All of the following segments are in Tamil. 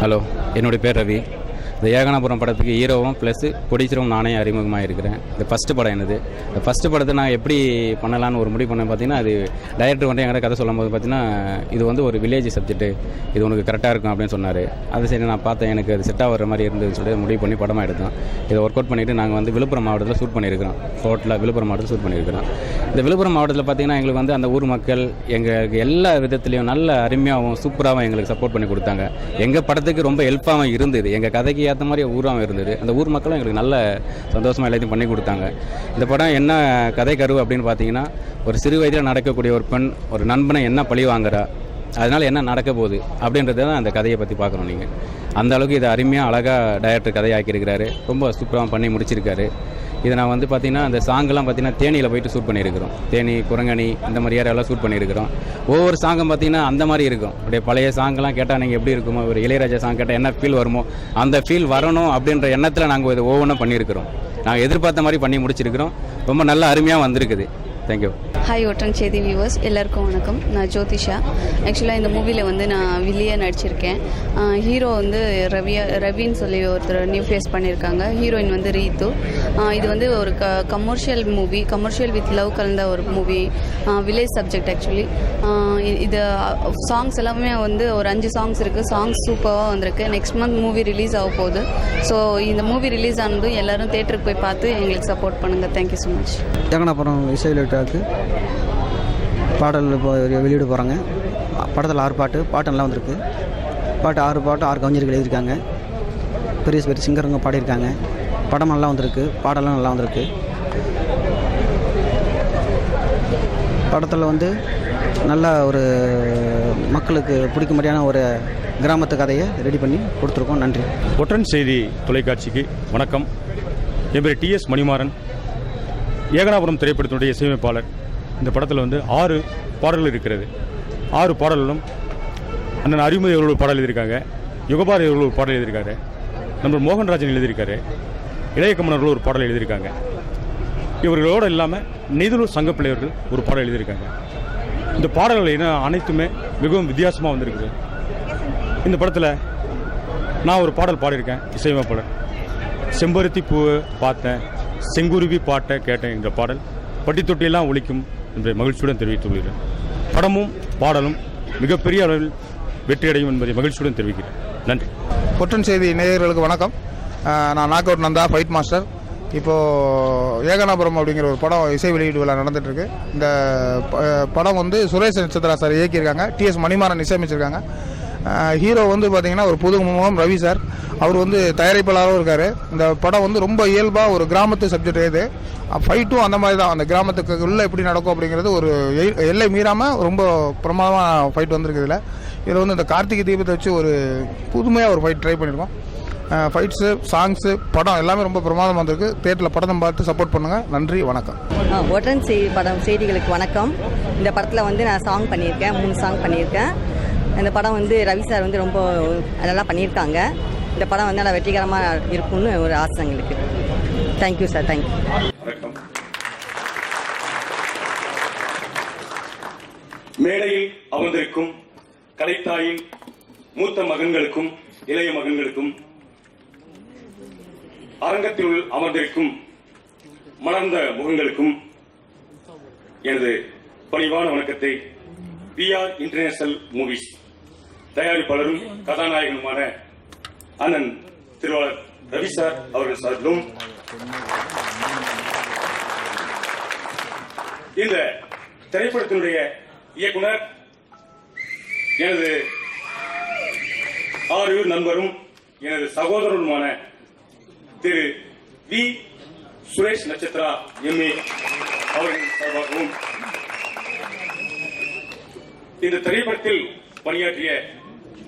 ஹலோ, என்னுடைய பேர் ரவி. இந்த ஏகனாபுரம் படத்துக்கு ஹீரோவும் ப்ளஸ் ப்ரொடியூசரும் நானே அறிமுகமாக இருக்கிறேன். இது ஃபஸ்ட்டு படம் என்னது. இந்த ஃபஸ்ட்டு படத்தை நான் எப்படி பண்ணலான்னு ஒரு முடிவு பண்ணேன். பார்த்தீங்கன்னா, அது டைரக்டர் வந்து என்கிட்ட கதை சொல்லும் போது பார்த்தீங்கன்னா, இது வந்து ஒரு வில்லேஜ் சப்ஜெக்ட்டு, இது உனக்கு கரெக்டாக இருக்கும் அப்படின்னு சொன்னார். அது சரி நான் பார்த்தேன், எனக்கு அது செட் ஆகிற மாதிரி இருந்ததுன்னு சொல்லி முடிவு பண்ணி படமாக எடுத்தோம். இதை ஒர்க் அவுட் பண்ணிவிட்டு நாங்கள் வந்து விழுப்புரம் மாவட்டத்தில் ஷூட் பண்ணியிருக்கிறோம். டோட்டலாக விழுப்புரம் மாவட்டத்தில் ஷூட் பண்ணியிருக்கிறோம். இந்த விழுப்புரம் மாவட்டத்தில் பார்த்தீங்கன்னா, எங்களுக்கு வந்து அந்த ஊர் மக்கள் எங்களுக்கு எல்லா விதத்துலேயும் நல்ல அருமையாகவும் சூப்பராகவும் எங்களுக்கு சப்போர்ட் பண்ணி கொடுத்தாங்க. எங்கள் படத்துக்கு ரொம்ப ஹெல்ப்பாகவும் இருந்தது. எங்கள் கதைக்கு ஏற்ற மாதிரி ஊராகவும் இருந்தது. அந்த ஊர் மக்களும் எங்களுக்கு நல்ல சந்தோஷமாக எல்லாத்தையும் பண்ணி கொடுத்தாங்க. இந்த படம் என்ன கதை கரு அப்படின்னு பார்த்தீங்கன்னா, ஒரு சிறு வயதில் நடக்கக்கூடிய ஒரு பெண் ஒரு நண்பனை என்ன பழி வாங்குறா, அதனால் என்ன நடக்க போகுது அப்படின்றது தான் அந்த கதையை பற்றி பார்க்கணும். நீங்கள் அந்த அளவுக்கு இதை அருமையாக அழகாக டைரக்டர் கதையாக்கியிருக்கிறாரு. ரொம்ப சூப்பராக பண்ணி முடிச்சிருக்காரு. இதை நான் வந்து பார்த்திங்கன்னா, அந்த சாங்கெல்லாம் பார்த்திங்கன்னா தேனியில் போயிட்டு ஷூட் பண்ணியிருக்கிறோம். தேனி, குரங்கணி இந்த மாதிரி ஏரியாவெல்லாம் ஷூட் பண்ணியிருக்கிறோம். ஒவ்வொரு சாங்கும் பார்த்திங்கன்னா அந்த மாதிரி இருக்கும். அப்படியே பழைய சாங்கெல்லாம் கேட்டால் நீங்கள் எப்படி இருக்குமோ, ஒரு இளையராஜா சாங் கேட்டால் என்ன ஃபீல் வருமோ அந்த ஃபீல் வரணும் அப்படின்ற எண்ணத்தில் நாங்கள் இது ஒவ்வொன்றும் பண்ணியிருக்கிறோம். நாங்கள் எதிர்பார்த்த மாதிரி பண்ணி முடிச்சிருக்கிறோம். ரொம்ப நல்ல அருமையாக வந்திருக்குது. தேங்க்யூ. ஹாய் ஒற்றன் செய்தி வியூவர்ஸ் எல்லாருக்கும் வணக்கம். நான் ஜோதிஷா. ஆக்சுவலாக இந்த மூவியில் வந்து நான் வில்லியாக நடிச்சிருக்கேன். ஹீரோ வந்து ரவின்னு சொல்லி ஒருத்தர் நியூ ஃபேஸ் பண்ணியிருக்காங்க. ஹீரோயின் வந்து ரீத்து. இது வந்து ஒரு commercial movie, commercial with love கலந்த ஒரு மூவி, வில்லேஜ் சப்ஜெக்ட். ஆக்சுவலி இது சாங்ஸ் எல்லாமே வந்து ஒரு 5 சாங்ஸ் இருக்குது. சாங்ஸ் சூப்பராக வந்திருக்கு. நெக்ஸ்ட் மந்த் மூவி ரிலீஸ் ஆக போகுது. ஸோ இந்த மூவி ரிலீஸ் ஆனதும் எல்லோரும் தேட்டருக்கு போய் பார்த்து எங்களுக்கு சப்போர்ட் பண்ணுங்கள். Thank you so much. ஏகனாபுரம் இசை வெளியீட்டாக்கு பாடல் இப்போ வெளியிட போகிறாங்க. படத்தில் 6 பாட்டு நல்லா வந்திருக்கு. 6 பாட்டு 6 கவிஞர்கள் எழுதியிருக்காங்க. பெரிய பெரிய சிங்கருங்க பாடியிருக்காங்க. படம் நல்லா வந்திருக்கு. பாடலாம் நல்லா வந்திருக்கு. படத்தில் வந்து நல்ல ஒரு மக்களுக்கு பிடிக்க மாதிரியான ஒரு கிராமத்து கதையை ரெடி பண்ணி கொடுத்துருக்கோம். நன்றி. ஒற்றன் செய்தி தொலைக்காட்சிக்கு வணக்கம். என் பேர் TS மணிமாறன், ஏகனாபுரம் திரைப்படத்தினுடைய இசையமைப்பாளர். இந்த படத்தில் வந்து 6 பாடல்கள் இருக்கிறது. 6 பாடல்களும் அண்ணன் அறிமுக இவர்கள் ஒரு பாடல் எழுதியிருக்காங்க, யுகபார் இவர்கள் ஒரு பாடல் எழுதியிருக்காரு, நம்ம மோகன்ராஜன் எழுதியிருக்காரு, இளையகமன் அவர்கள் ஒரு பாடல் எழுதியிருக்காங்க. இவர்களோடு இல்லாமல் நெய்தலூர் சங்கப்பிள்ளையர்கள் ஒரு பாடல் எழுதியிருக்காங்க. இந்த பாடல்கள் அனைத்துமே மிகவும் வித்தியாசமாக வந்திருக்குது. இந்த படத்தில் நான் ஒரு பாடல் பாடியிருக்கேன். இசையமைப்பாளர் செம்பருத்தி பூவை பார்த்தேன், செங்குருவி பாட்டை கேட்டேன். இந்த பாடல் பட்டி தொட்டியெல்லாம் ஒலிக்கும் என்ற மகிழ்ச்சியுடன் தெரிவித்துக் கொள்கிறேன். படமும் பாடலும் மிகப்பெரிய அளவில் வெற்றியடையும் என்பதை மகிழ்ச்சியுடன் தெரிவிக்கிறேன். நன்றி. ஒற்றன் செய்தி நேயர்களுக்கு வணக்கம். நான் knock out Nanda, fight master. இப்போது ஏகனாபுரம் அப்படிங்கிற ஒரு படம் இசை வெளியீடு விழா நடந்துகிட்ருக்கு. இந்த படம் வந்து சுரேஷ் நட்சத்திரா சார் இயக்கியிருக்காங்க. TS மணிமாறன் இசையமைச்சிருக்காங்க. ஹீரோ வந்து பார்த்திங்கன்னா ஒரு புது முகம் ரவி சார். அவர் வந்து தயாரிப்பாளராகவும் இருக்கார். இந்த படம் வந்து ரொம்ப இயல்பாக ஒரு கிராமத்து சப்ஜெக்ட். இது ஃபைட்டும் அந்த மாதிரி தான். அந்த கிராமத்துக்கு உள்ளே எப்படி நடக்கும் அப்படிங்கிறது ஒரு எல்லை மீறாமல் ரொம்ப பிரமாதமாக ஃபைட் வந்திருக்கு. இதில் வந்து இந்த கார்த்திகை தீபத்தை வச்சு ஒரு புதுமையாக ஒரு ஃபைட் ட்ரை பண்ணியிருக்கோம். ஃபைட்ஸு, சாங்ஸு, படம் எல்லாமே ரொம்ப பிரமாதமாக வந்திருக்கு. தேட்டரில் படத்தை பார்த்து சப்போர்ட் பண்ணுங்கள். நன்றி, வணக்கம். ஒற்றன் செய்திகளுக்கு வணக்கம். இந்த படத்தில் வந்து நான் சாங் பண்ணியிருக்கேன். 3 சாங் பண்ணியிருக்கேன். இந்த படம் வந்து ரவி சார் வந்து ரொம்ப நல்லா பண்ணியிருக்காங்க. இந்த படம் வந்து நல்லா வெற்றிகரமாக இருக்கும்னு ஒரு ஆசை எங்களுக்கு. Thank you sir. தேங்க்யூ. மேடையில் அமர்ந்திருக்கும் கலைத்தாயின் மூத்த மகன்களுக்கும் இளைய மகன்களுக்கும், அரங்கத்தில் அமர்ந்திருக்கும் மலர்ந்த முகங்களுக்கும் எனது பணிவான வணக்கத்தை PR இன்டர்நேஷனல் மூவிஸ் தயாரிப்பாளரும் கதாநாயகனுமான அண்ணன் திருவாளர் ரவி சார் அவர்கள் சார்பிலும், இந்த திரைப்படத்தினுடைய இயக்குனர் எனது ஆரியூர் நண்பரும் எனது சகோதரருமான திரு V. சுரேஷ் நட்சத்திரா MA அவர்கள் சார்பாகவும், இந்த திரைப்படத்தில் பணியாற்றிய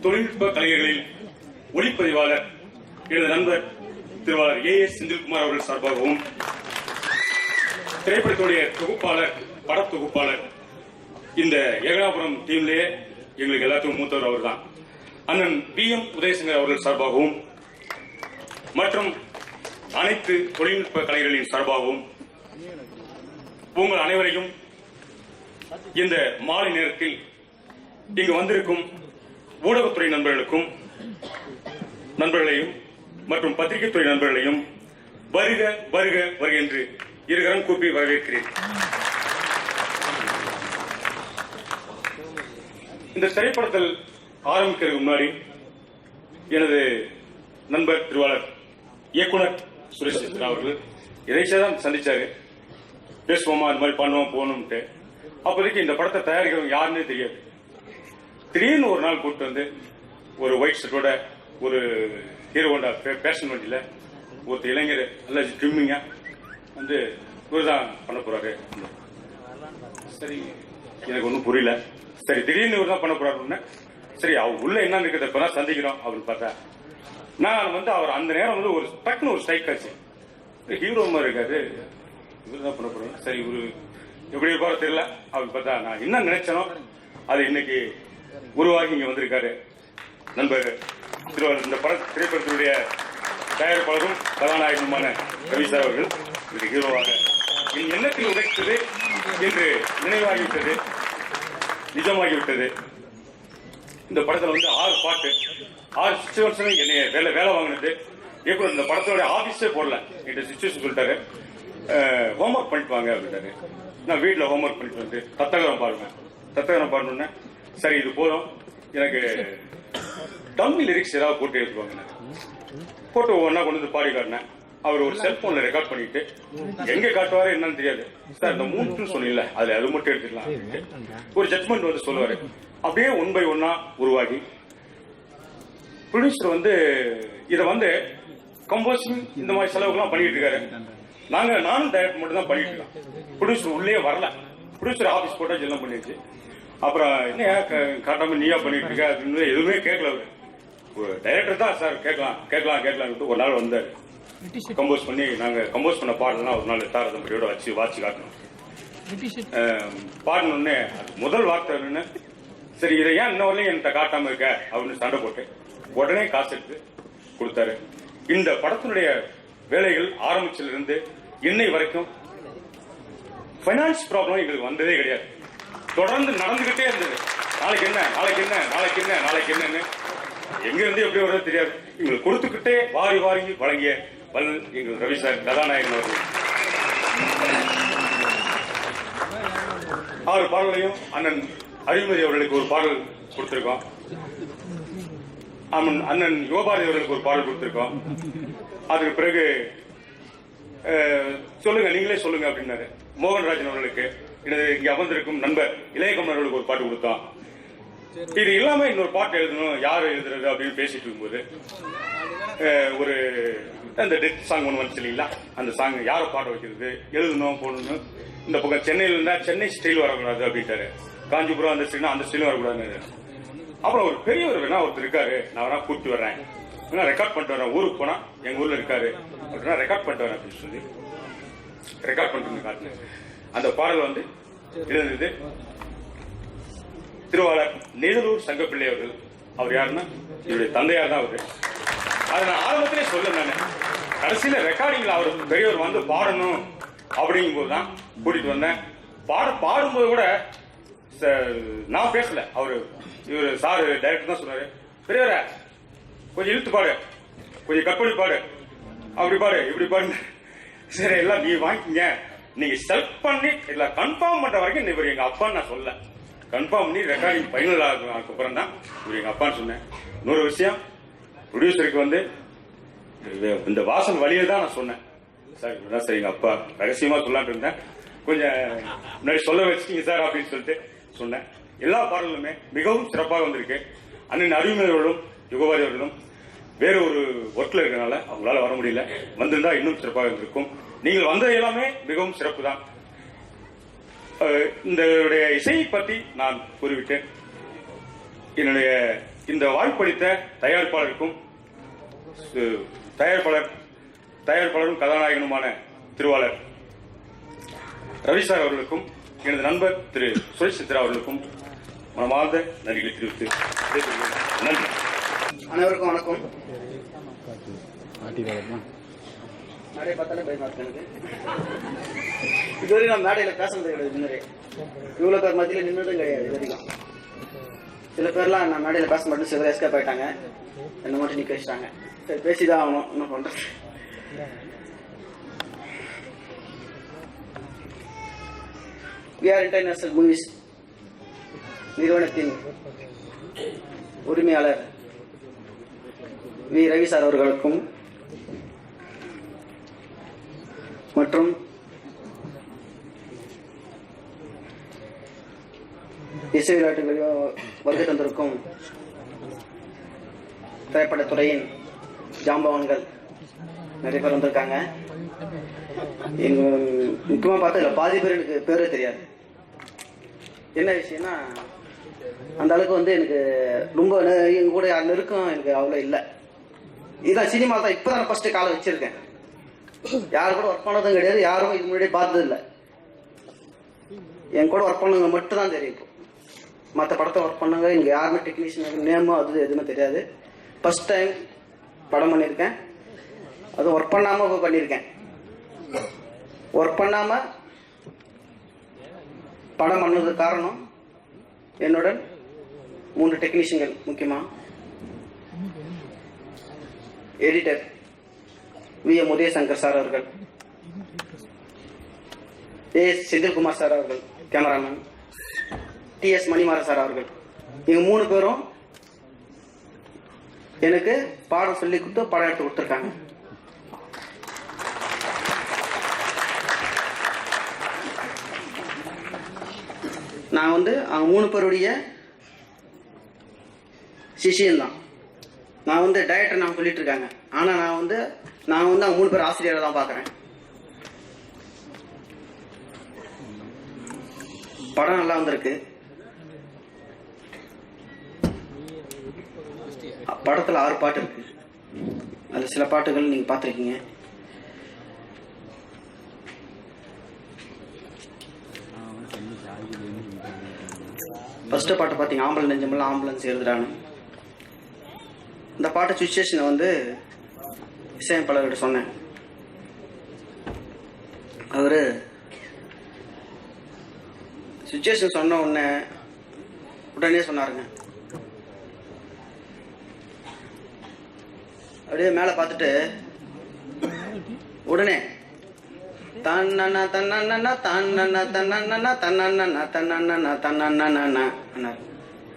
தொழில்நுட்ப கலைஞர்களில் ஒளிப்பதிவாளர் எனது நண்பர் திருவாளர் AS செந்தில்குமார் அவர்கள் சார்பாகவும், திரைப்படத்துடைய தொகுப்பாளர், படத்தொகுப்பாளர், இந்த ஏகனாபுரம் டீம்லேயே எங்களுக்கு எல்லாத்துக்கும் மூத்தவர் அவர் தான், அண்ணன் BM உதயசங்கர் அவர்கள் சார்பாகவும் மற்றும் அனைத்து தொழில்நுட்ப கலைஞர்களின் சார்பாகவும் உங்கள் அனைவரையும் இந்த மாலை நேரத்தில் இங்கு வந்திருக்கும் ஊடகத்துறை நண்பர்களுக்கும் நண்பர்களையும் மற்றும் பத்திரிகை துறை நண்பர்களையும் வருக வருக வருக என்று இருகரம் கூப்பி வரவேற்கிறேன். இந்த திரைப்படத்தில் ஆரம்பிக்கிறதுக்கு முன்னாடி எனது நண்பர் திருவாளர் இயக்குனர் சுரேஷ் சந்திரா அவர்கள் இதைதான் சந்திச்சாரு. பேசுவோமா, இந்த மாதிரி பண்ணுவோம் போகணும்ட்டு. அப்போதைக்கு இந்த படத்தை தயாரிக்கிறவங்க யாருன்னே தெரியாது. திடீர்னு ஒரு நாள் கூப்பிட்டு வந்து ஒரு ஒயிட் ஷர்ட்டோட ஒரு ஹீரோ ஹோண்டா பேஷன் வண்டியில் ஒருத்தர் இளைஞர் நல்லா ட்ரிம்மிங்க வந்து இவர் தான் பண்ண போறாரு. சரி, எனக்கு ஒன்றும் புரியல. சரி, திடீர்னு இவர் தான் பண்ண போறாருன்னு சரி, அவர் உள்ள என்ன இருக்கிறத இப்பதான் சந்திக்கிறோம் அப்படின்னு பார்த்தா நான் வந்து அவர் அந்த நேரம் வந்து ஒரு டக்குன்னு ஒரு ஸ்ட்ரைக் ஆச்சு. ஹீரோ மாதிரி இருக்காரு, இவர் தான் பண்ண போறாரு. சரி, இவரு எப்படி இருப்பாரோ தெரியல அப்படின்னு பார்த்தா நான் என்ன நினைச்சனோ அது இன்னைக்கு உருவாகி இங்க வந்திருக்காரு நண்பர் திருவாரூர். இந்த திரைப்படத்தினுடைய தயாரிப்பாளரும் கதாநாயகனுமான ரவி சார் அவர்கள் இது ஹீரோவாக என் எண்ணத்தில் உடைத்தது என்று நினைவாகிவிட்டது, நிஜமாகிவிட்டது. இந்த படத்துல வந்து 6 பாட்டு 6 சிச்சுவேஷன் என்னைய வேலை வாங்கினது. இப்போ இந்த படத்தோட ஆபீஸே போடல, என்கிட்ட சிச்சுவேஷன் சொல்லிட்டாரு, ஹோம்ஒர்க் பண்ணிட்டு வாங்க அப்படின்ட்டாரு. நான் வீட்டில் ஹோம்ஒர்க் பண்ணிட்டு வந்து தத்தகரம் பாடணுன்னே சரி இது போதும், எனக்கு டம்மி லிரிக்ஸ் ஏதாவது போட்டு எடுத்துவாங்க. போட்டு ஒவ்வொன்றா கொண்டு வந்து பாடி காட்டினேன். அவர் ஒரு செல்போன்ல ரெக்கார்ட் பண்ணிட்டு எங்க காட்டுவாரு என்னன்னு தெரியாது. சார் இந்த 3 சொன்னீங்கல்ல அதுல அது மட்டும் எடுத்துக்கலாம் ஒரு ஜட்மெண்ட் வந்து சொல்லுவாரு. அப்படியே 1 by 1 உருவாகி ப்ரொடியூசர் வந்து இதை வந்து கம்போசிங் இந்த மாதிரி செலவுகள்லாம் பண்ணிட்டு இருக்காரு. நானும் டைரக்ட் மட்டும் தான் பண்ணிட்டு இருக்கேன். ப்ரொடியூசர் உள்ளே வரல. ப்ரொடியூசர் ஆபீஸ் போட்டா எல்லாம் பண்ணிடுச்சு. அப்புறம் என்ன காட்டாம நீயா பண்ணிட்டு இருக்க அப்படின்னு எதுவுமே கேட்கல. அவரு டைரக்டர் தான் சார் கேட்கலாம் ஒரு நாள் வந்தாரு. கம்போஸ் பண்ணி நாங்க கம்போஸ் பண்ண பாடலாம் ஒரு நாள் தாரதம்பரியோட வச்சு வாட்சி காட்டணும். பாடணுன்னே முதல் வார்த்தை சரி இதை ஏன் இன்ன வரலையும் என்கிட்ட காட்டாம இருக்க அப்படின்னு சண்டை போட்டு உடனே காசு எடுத்து கொடுத்தாரு. இந்த படத்தினுடைய வேலைகள் ஆரம்பிச்சிலிருந்து இன்னை வரைக்கும் பைனான்ஸ் ப்ராப்ளம் எங்களுக்கு வந்ததே கிடையாது. தொடர்ந்து நடந்துகிட்டே இருந்தது. நாளைக்கு என்னன்னு எங்க இருந்து எப்படி வருது தெரியாது. எங்களுக்கு கொடுத்துக்கிட்டே வாரி வழங்கிய எங்கள் ரவி சார் கதாநாயகன் அவர்கள் 6 பாடல்களையும் அண்ணன் அறிவுமதி அவர்களுக்கு ஒரு பாடல் கொடுத்திருக்கோம். அண்ணன் யோபாரதி அவர்களுக்கு ஒரு பாடல் கொடுத்திருக்கோம். அதுக்கு பிறகு சொல்லுங்க நீங்களே சொல்லுங்க அப்படின்னாரு. மோகன்ராஜன் அவர்களுக்கு இங்க அமர்ந்திருக்கும் நண்பர் இளையகமன் அவர்களுக்கு ஒரு பாட்டு கொடுத்தோம். இது இல்லாம இன்னொரு பாட்டு எழுதணும், யார் எழுதுறது அப்படின்னு பேசிட்டு இருக்கும்போது ஒரு அந்த டெத் சாங் ஒன்று வந்துச்சு இல்லைங்களா, அந்த சாங் யாரை பாட வைக்கிறது எழுதணும் போடணும். இந்த பக்கம் சென்னையில் இருந்தா சென்னை ஸ்டைல் வரக்கூடாது அப்படின்ட்டாரு. காஞ்சிபுரம் அந்த ஸ்டைல் அந்த ஸ்டைலும் வரக்கூடாது. அப்புறம் ஒரு பெரியவர் வேணா ஒருத்தர் இருக்காரு, நான் வேணா கூப்பிட்டு வர்றேன், வேணா ரெக்கார்ட் பண்ணிட்டு வரேன், ஊருக்கு போனா எங்க ஊர்ல இருக்காரு அப்படின்னா ரெக்கார்ட் பண்ணிட்டு வரேன் அப்படின்னு சொல்லி ரெக்கார்ட் பண்ணிட்டு காட்டினேன். அந்த பாடல் வந்து எழுந்தது திருவாளர் நெய்தலூர் சங்கப்பிள்ளை அவர்கள். அவர் யாருன்னா என்னுடைய தந்தையார் தான் அவரு. அதை நான் ஆரம்பத்திலே சொல்ல, நான் கடைசியில ரெக்கார்டிங்ல அவர் பெரியவர் வந்து பாடணும் அப்படிங்கும் போதுதான் கூட்டிட்டு வந்தேன். பாடும்போது கூட நான் பேசல, இவர் சார் டைரக்டர் தான் சொன்னாரு, பெரியவர கொஞ்சம் இழுத்து பாடு, கொஞ்சம் கட் பண்ணி பாடு, அப்படி பாடு இப்படி பாடு. சரி எல்லாம் நீ வாங்கிக்கீங்க, நீங்க செலக்ட் பண்ணி இல்ல கன்ஃபார்ம் பண்ற வரைக்கும் இவர் எங்க அப்பான்னு நான் சொல்ல, கன்ஃபார்ம் பண்ணி ரெக்கார்டிங் ஃபைனல் ஆனதுக்கு அப்புறம் தான் இவர் எங்க அப்பான்னு சொன்னேன். இன்னொரு விஷயம், ப்ரொடியூசருக்கு வந்து இந்த வாசல் வழியை தான் நான் சொன்னேன். சார் இப்படிதான் சார் எங்க அப்பா ரகசியமா சொல்லான்னு இருந்தேன், கொஞ்சம் முன்னாடி சொல்ல வச்சுட்டீங்க சார் அப்படின்னு சொல்லிட்டு சொன்னேன். எல்லா பாடலுமே மிகவும் சிறப்பாக வந்திருக்கு. அண்ணன் அறிவுமையோடும் யுகவாரி அவர்களும் வேற ஒரு ஒர்க்ல இருக்கனால அவங்களால வர முடியல, வந்திருந்தா இன்னும் சிறப்பாக இருந்திருக்கும். நீங்கள் வந்தது எல்லாமே மிகவும் சிறப்பு தான். இந்த இசையை பற்றி நான் கூறிவிட்டேன். என்னுடைய இந்த வாய்ப்பளித்த தயாரிப்பாளருக்கும் தயாரிப்பாளரும் கதாநாயகனுமான திருவாளர் ரவி சார் அவர்களுக்கும் எனது நண்பர் திரு சுரேஷ் சித்ரா அவர்களுக்கும் மனமார்ந்த நன்றிகளை தெரிவித்து நன்றி. அனைவருக்கும் வணக்கம். நிறைய பார்த்தாலே பயமாக்கு. இதுவரை நான் மேடையில் பேசுறது கிடையாது. முன்னரே இவ்வளோ பேர் மத்தியில் நின்றதும் கிடையாது. இது வரைக்கும் சில பேர்லாம் நான் மேடையில் பேச மாட்டேன், சில பேர் எஸ்கேப் ஆகிட்டாங்க, என்ன மட்டும் நிற்க வச்சிட்டாங்க. சரி, பேசிதான் ஆகணும், என்ன பண்ணுறது. விஆர் இன்டர்நேஷனல் மூவிஸ் நிறுவனத்தின் உரிமையாளர் வி ரவி சார் அவர்களுக்கும் மற்றும் இசை விளையாட்டுகளில் வருகை தந்திருக்கும் திரைப்படத்துறையின் ஜாம்பவான்கள் நிறைய பேர் வந்திருக்காங்க. எங்க முக்கியமாக பார்த்தா இதில் பாதி பேர் எனக்கு பேரே தெரியாது. என்ன விஷயம்னா, அந்த அளவுக்கு வந்து எனக்கு ரொம்ப எங்க கூட நெருக்கம் எனக்கு அவ்வளோ இல்லை. இதுதான் சினிமா தான் இப்போ தான் ஃபர்ஸ்ட் காலை வச்சிருக்கேன். யாரு கூட ஒர்க் பண்ணதும் கிடையாது, யாரும் இது முன்னாடியே பார்த்தது இல்லை. என் கூட ஒர்க் பண்ணவங்க மட்டும் தான் தெரியும். இப்போ மற்ற படத்தை ஒர்க் பண்ணவங்க இங்கே யாருமே டெக்னீஷியன் நேமோ அது எதுவுமே தெரியாது. ஃபர்ஸ்ட் டைம் படம் பண்ணியிருக்கேன், அதுவும் ஒர்க் பண்ணாமல் பண்ணியிருக்கேன். ஒர்க் பண்ணாமல் படம் பண்ணதுக்கு காரணம் என்னோட 3 டெக்னீஷியன்கள். முக்கியமாக எடிட்டர் வி.எம். உதயசங்கர் சார் அவர்கள், ஏ.எஸ். செந்தில்குமார் சார் அவர்கள் கேமராமேன், டி.எஸ். மணிமாறன் சார் அவர்கள். இவங்க 3 பேரும் எனக்கு பாடம் சொல்லி கொடுத்து படம் எடுத்து கொடுத்துருக்காங்க. நான் வந்து அவங்க 3 பேருடைய சிஷியன் தான். நான் வந்து டைரக்டர் நான் சொல்லிட்டு இருக்காங்க, ஆனால் நான் வந்து அவங்க 3 பேர் ஆசிரியரை தான் பார்க்குறேன். படம் நல்லா வந்திருக்கு. படத்தில் 6 பாட்டு இருக்கு. அதில் சில பாட்டுகள் நீங்கள் பார்த்துருக்கீங்க. ஃபர்ஸ்ட் பாட்டு பார்த்தீங்க, ஆம்பளை நெஞ்சமெல்லாம் ஆம்புலன்ஸ் எழுதுறான்னு. இந்த பாட்டு சுச்சுவேஷனை வந்து இசையமைப்பாளர்கிட்ட சொன்னேன். அவர் சுச்சுவேஷன் சொன்ன உடனே சொன்னாருங்க. அப்படியே மேலே பார்த்துட்டு உடனே தன்னண்ணா தன்னண்ணா தன்னண்ணா தன்னண்ணா தன்னண்ணா தன்னண்ணா தன்னண்ணா அண்ணாரு.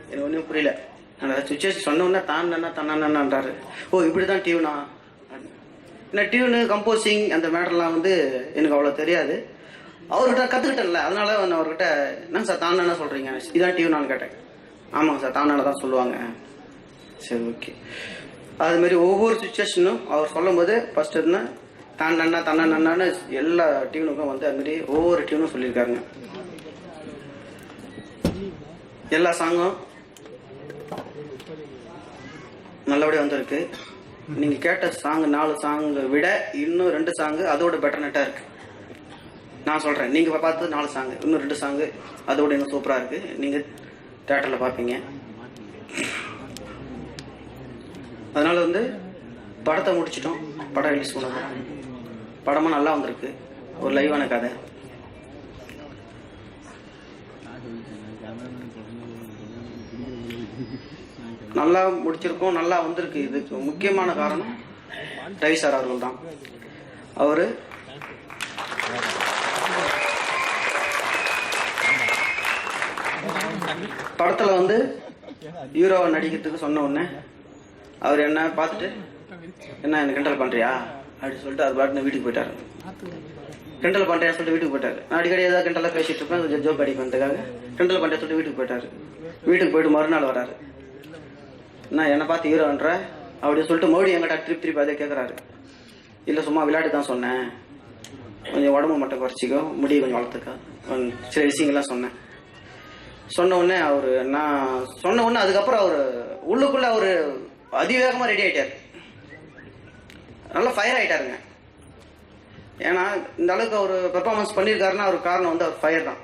எனக்கு ஒன்றும் புரியல. அந்த சுச்சுவேஷன் சொன்ன உடனே தானண்ணா தன்னண்ணான்றாரு. ஓ, இப்படி தான் டியூனா? என்ன டியூனு கம்போசிங் அந்த மேட்டர்லாம் வந்து எனக்கு அவ்வளோ தெரியாது. அவர்கிட்ட கற்றுக்கிட்டேன்ல, அதனால நான் அவர்கிட்ட என்னங்க சார் தானண்ணா சொல்கிறீங்க, இதான் டியூனான்னு கேட்டேன். ஆமாங்க சார், தானண்ணா தான் சொல்லுவாங்க. சரி, ஓகே. அதுமாரி ஒவ்வொரு சுச்சுவேஷனும் அவர் சொல்லும் போது ஃபர்ஸ்ட் இருந்தால் தானண்ணா தன்னண்ணான்னு எல்லா டியூனுக்கும் வந்து அதுமாரி ஒவ்வொரு டியூனும் சொல்லியிருக்காருங்க. எல்லா சாங்கும் நல்லபடியாக வந்திருக்கு. நீங்கள் கேட்ட சாங் 4 சாங்கை விட இன்னும் 2 சாங்கு அதோட பெட்டர் நெட்டாக இருக்கு. நான் சொல்கிறேன், நீங்கள் பார்த்தது 4 சாங்கு, இன்னும் 2 சாங்கு அதோட இன்னும் சூப்பராக இருக்குது. நீங்கள் தேட்டரில் பார்ப்பீங்க. அதனால் வந்து படத்தை முடிச்சிட்டோம். படம் ரிலீஸ் பண்ணணும். படமும் நல்லா வந்திருக்கு. ஒரு லைவான கதை. நல்லா முடிச்சிருக்கோம், நல்லா வந்திருக்கு. இதுக்கு முக்கியமான காரணம் ரவி சார் அவர்கள் தான். அவரு படத்துல வந்து ஹீரோவை நடிக்கிறதுக்கு சொன்ன உடனே அவர் என்ன பார்த்துட்டு, என்ன என்ன கிண்டல் பண்றியா அப்படின்னு சொல்லிட்டு அது பாட்டு வீட்டுக்கு போயிட்டாரு. கிண்டல் பண்றேன்னு சொல்லிட்டு வீட்டுக்கு போயிட்டாரு. நான் அடிக்கடி ஏதாவது கிண்டலாக பேசிட்டு இருப்பேன், ஜோக் அடிக்க பண்ணுறதுக்காக கிண்டல் பண்றேன்னு சொல்லிட்டு வீட்டுக்கு போயிட்டாரு. வீட்டுக்கு போயிட்டு மறுநாள் வராரு. நான் என்னை பார்த்து ஹீரோன்ற அப்படின்னு சொல்லிட்டு மறுபடியும் என்கிட்ட திருப்பி அதே கேட்குறாரு. இல்லை, சும்மா விளையாட்டு தான் சொன்னேன், கொஞ்சம் உடம்பு மட்டும் குறைச்சிக்கோ, முடிய கொஞ்சம் வளர்த்துக்கோ, சில விஷயங்கள்லாம் சொன்னேன். சொன்ன உடனே அவர், நான் சொன்ன உடனே அதுக்கப்புறம் அவர் உள்ளுக்குள்ள அவர் அதிவேகமாக ரெடி ஆகிட்டார். நல்லா ஃபயர் ஆகிட்டாருங்க. ஏன்னா இந்த அளவுக்கு அவர் பெர்ஃபார்மன்ஸ் பண்ணியிருக்காருன்னா அவர் காரணம் வந்து அவர் ஃபயர் தான்.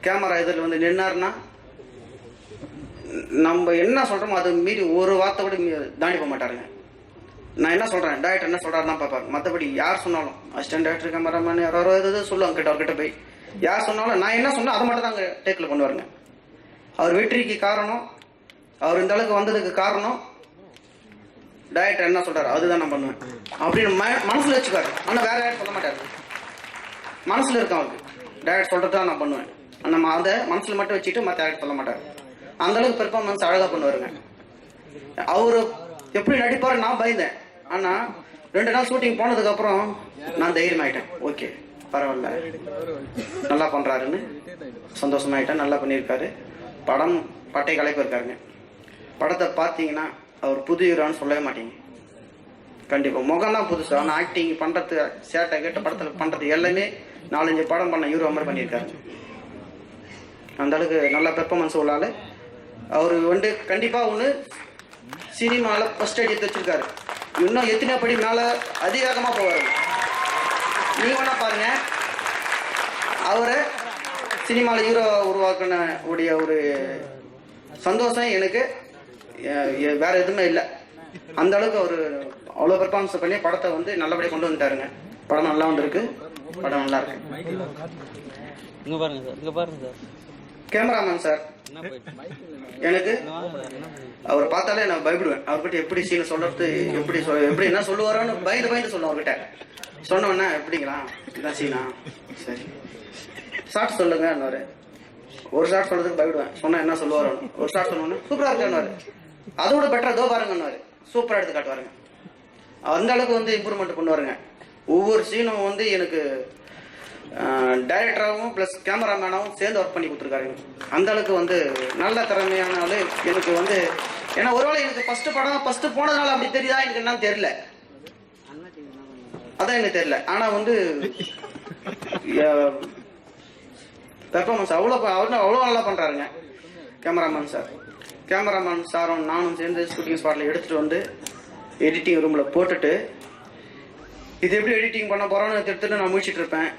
கேமரா இதில் வந்து நின்னாருன்னா நம்ம என்ன சொல்கிறோமோ அதை மீறி ஒரு வார்த்தை கூட தாண்டி போக மாட்டாருங்க. நான் என்ன சொல்கிறேன், டேரக்டர் என்ன சொல்கிறாரு தான் பார்ப்பாரு. மற்றபடி யார் சொன்னாலும் அசிஸ்டன்ட் டேரக்டர், கேமராமேன் யாரோ எதாவது சொல்லுவாங்க கிட்ட அவர்கிட்ட போய் யார் சொன்னாலும் நான் என்ன சொன்னால் அதை மட்டும் தான் அங்கே டேக்கில் பண்ணுவாருங்க. அவர் வெற்றிக்கு காரணம், அவர் இந்த அளவுக்கு வந்ததுக்கு காரணம் டைரக்டர் என்ன சொல்றாரு அதுதான் நான் பண்ணுவேன் அப்படின்னு மனசுல வச்சுக்காரு. ஆனால் வேற யாரும் சொல்ல மாட்டாரு. மனசுல இருக்கும் அவருக்கு டைரக்டர் சொல்றதுதான் நான் பண்ணுவேன். நம்ம அதை மனசுல மட்டும் வச்சுட்டு மற்ற யாரும் சொல்ல மாட்டாரு. அந்த அளவுக்கு பெர்ஃபார்மன்ஸ் அழகா பண்ணுவாருங்க. அவரு எப்படி நடிப்பாரு நான் பயந்தேன். ஆனா 2 நாள் ஷூட்டிங் போனதுக்கு அப்புறம் நான் தைரியமாயிட்டேன். ஓகே பரவாயில்ல, நல்லா பண்றாருன்னு சந்தோஷமாயிட்டேன். நல்லா பண்ணியிருக்காரு. படம் பட்டை கலைப்பு இருக்காருங்க. படத்தை பார்த்தீங்கன்னா அவர் புது ஹீரோன்னு சொல்லவே மாட்டீங்க. கண்டிப்பாக முகம் தான் புதுசு. ஆனால் ஆக்டிங் பண்ணுறது, சேட்டை கேட்ட படத்தில் பண்ணுறது எல்லாமே 4-5 படம் பண்ண ஹீரோ மாதிரி பண்ணியிருக்காரு. அந்த அளவுக்கு நல்ல பெர்ஃபார்மன்ஸ் உள்ள ஆள். அவர் கண்டிப்பாக ஒன்று சினிமாவில் ஃபர்ஸ்ட் அடி எடுத்து வச்சிருக்காரு. இன்னும் எத்தனை படி மேலே அதிவேகமாக போவார். நீங்க வேணா பாருங்க, அவரை சினிமாவில் ஹீரோ உருவாக்கின உடைய ஒரு சந்தோஷம் எனக்கு வேற எதுவுமே இல்லை. அந்த அளவுக்கு அவர் அவ்வளோ பெர்ஃபார்மன்ஸ் பண்ணி படத்தை நல்லபடியாக கொண்டு வந்துட்டாருங்க. படம் நல்லா வந்திருக்கு. படம் நல்லா இருக்கு. இங்கே பாருங்க சார், இங்கே பாருங்க சார். கேமராமேன் சார், எனக்கு அவரை பார்த்தாலே நான் பயப்படுவேன். அவர்கிட்ட எப்படி சீனை சொல்றது, எப்படி என்ன சொல்லுவாரோன்னு பயந்து சொல்லுவேன். அவர்கிட்ட சொன்னோன்னா எப்படிங்களா இதான் சீனா, சரி ஷார்ட் சொல்லுங்க. ஒரு ஷார்ட் சொல்றதுக்கு பயப்படுவேன். சொன்னா என்ன சொல்லுவாரோன்னு. ஒரு ஷார்ட் சொன்னோன்னு சூப்பரா இருக்கான்னு, அதோட பெட்டரா தோ பாருங்கன்னு சூப்பரா எடுத்து காட்டுவாருங்க. அந்த அளவுக்கு இம்ப்ரூவ்மெண்ட் பண்ணுவாருங்க. ஒவ்வொரு சீனும் எனக்கு டைரக்டராகவும் ப்ளஸ் கேமராமேனாகவும் சேர்ந்து ஒர்க் பண்ணி கொடுத்துருக்காருங்க. அந்த அளவுக்கு நல்ல திறமையான ஆளு. எனக்கு ஏன்னா ஒருவேளை எனக்கு ஃபர்ஸ்ட் போனதுனால அப்படி தெரியுதா எனக்கு என்னன்னு தெரியல. அதான் எனக்கு தெரியல. ஆனா பெர்ஃபார்மன்ஸ் அவ்வளோ நல்லா பண்றாருங்க கேமராமேன் சாரும் நானும் சேர்ந்து ஷூட்டிங் ஸ்பாட்ல எடுத்துட்டு எடிட்டிங் ரூம்ல போட்டுட்டு இது எப்படி எடிட்டிங் பண்ண போறோம்னு எடுத்துட்டு நான் முடிச்சிட்டு இருப்பேன்.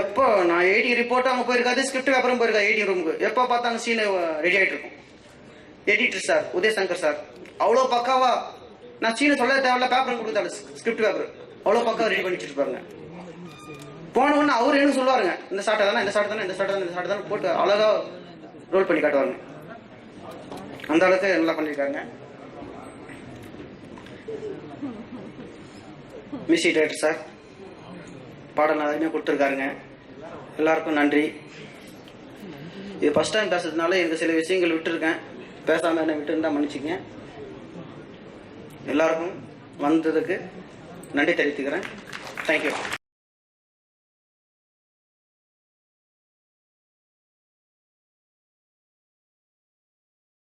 எப்போ நான் எடிட்டிங் ரிப்போர்ட் அங்கே போயிருக்காது, ஸ்கிரிப்ட் பேப்பரும் போயிருக்காது எடிட்டிங் ரூமுக்கு. எப்போ பார்த்தாங்க சீனை ரெடி ஆகிட்டு இருக்கும். எடிட்டர் சார் உதயசங்கர் சார் அவ்வளோ பக்காவா, நான் சீனை சொல்ல தேவையில்ல, பேப்பர் கொடுத்தாரு ஸ்கிரிப்ட் பேப்பர் அவ்வளோ பக்காவா ரெடி பண்ணி வச்சுட்டு பாருங்க. போன உடனே அவர் என்ன சொல்லுவாருங்க, இந்த ஷாட்டை தானே, இந்த ஷாட்டை தானே போட்டு அழகா ரோல் பண்ணி காட்டுவாருங்க. அந்த அளவுக்கு நல்லா பண்ணியிருக்காங்க. மியூசிக் டைரக்டர் சார் பாடம் நிறைய கொடுத்துருக்காருங்க. எல்லாருக்கும் நன்றி. இது ஃபர்ஸ்ட் டைம் பேசுறதுனால எனக்கு சில விஷயங்கள் விட்டுருக்கேன். பேசாமல் என்ன விட்டுருந்தா மன்னிச்சுக்கங்க. எல்லாருக்கும் வந்ததுக்கு நன்றி தெரிவித்துக்கிறேன். தேங்க்யூ.